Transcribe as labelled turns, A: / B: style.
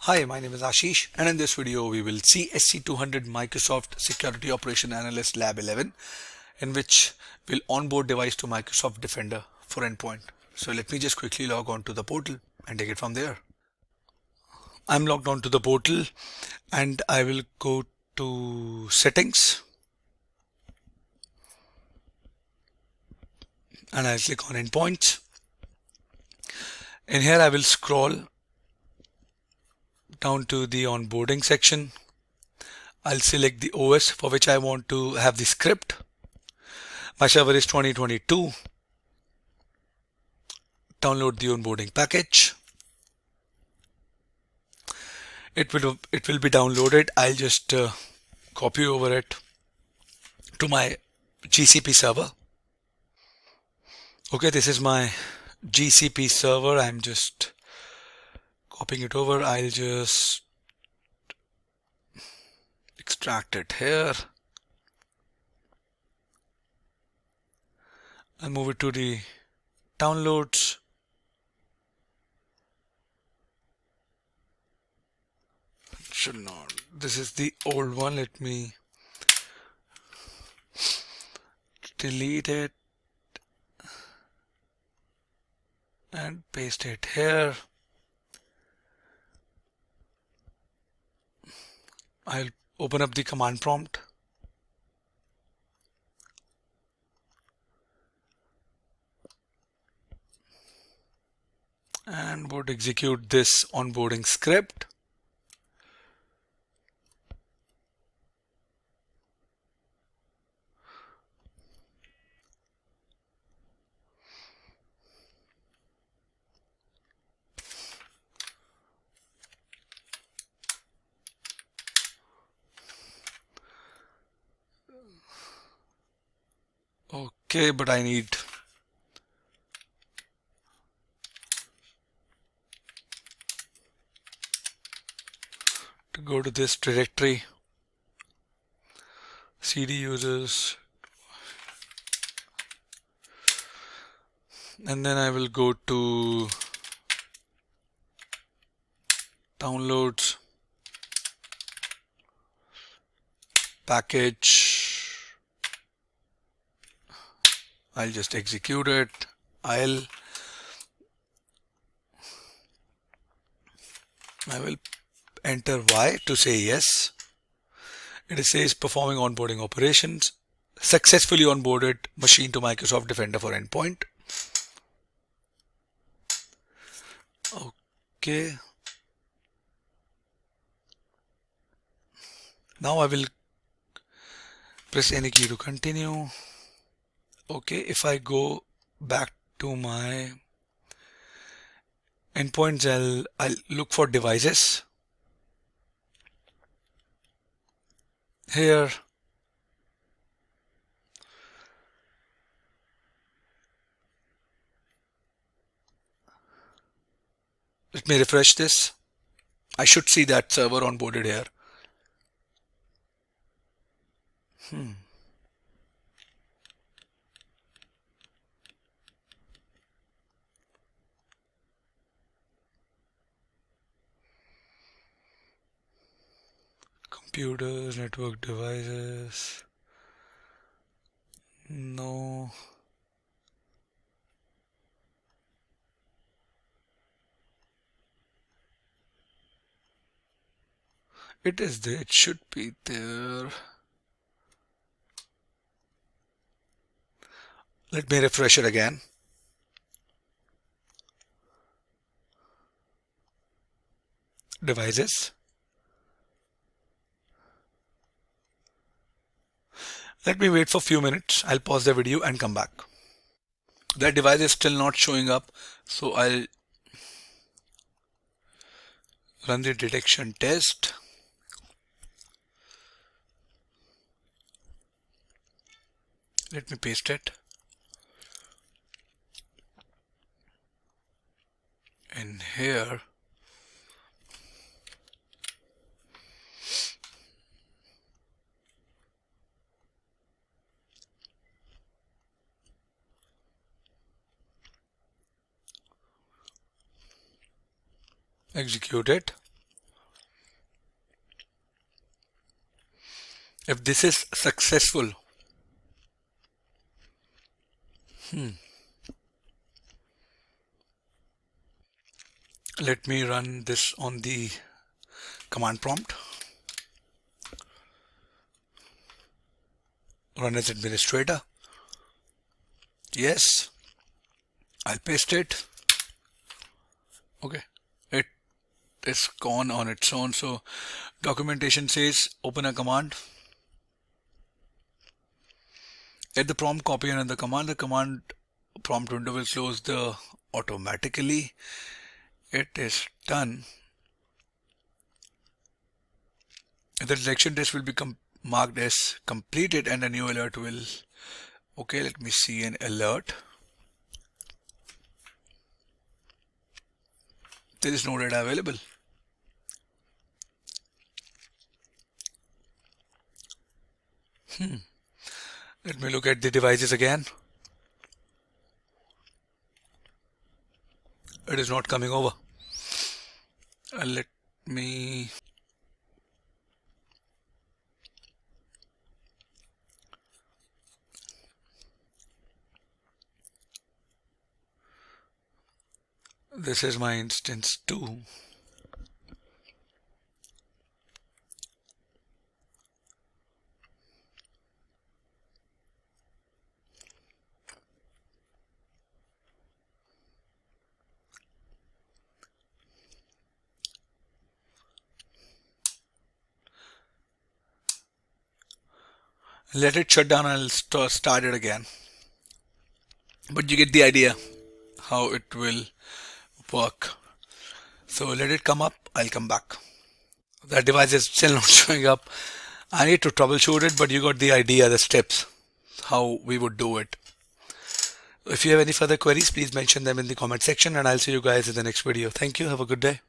A: Hi, my name is Ashish, and in this video we will see SC200 Microsoft Security Operation Analyst Lab 11, in which we'll onboard device to Microsoft Defender for Endpoint. So let me just quickly log on to the portal and take it from there. I'm logged on to the portal and I will go to Settings and I'll click on Endpoints. In here I will scroll down to the onboarding section. I'll select the OS for which I want to have the script. My server is 2022. Download the onboarding package. It will be downloaded. I'll just copy over it to my GCP server. Okay, this is my GCP server. I'm just copying it over. I'll just extract it here. I'll move it to the downloads. Should not. This is the old one. Let me delete it and paste it here. I'll open up the command prompt. And would execute this onboarding script. Okay, but I need to go to this directory, cd users, and then I will go to downloads, package. I'll just execute it. I will enter Y to say yes. It says performing onboarding operations. Successfully onboarded machine to Microsoft Defender for Endpoint. Okay. Now I will press any key to continue. Okay, if I go back to my endpoints, I'll look for devices. Here, let me refresh this. I should see that server onboarded here. Computers, network devices. No. It is there. It should be there. Let me refresh it again. Devices. Let me wait for a few minutes. I'll pause the video and come back. That device is still not showing up, so I'll run the detection test. Let me paste it. And here, execute it. If this is successful, let me run this on the command prompt. Run as administrator. Yes, I'll paste it. Okay, it is gone on its own. So documentation says open a command. At the prompt, copy another command. The command prompt window will close automatically. It is done. The detection test will become marked as completed and a new alert will. Okay, let me see an alert. There is no data available. Let me look at the devices again. It is not coming over. Let me. This is my instance 2. Let it shut down and I'll start it again. But you get the idea how it will work. So let it come up, I'll come back. That device is still not showing up. I need to troubleshoot it, but you got the idea, the steps, how we would do it. If you have any further queries, please mention them in the comment section and I'll see you guys in the next video. Thank you. Have a good day.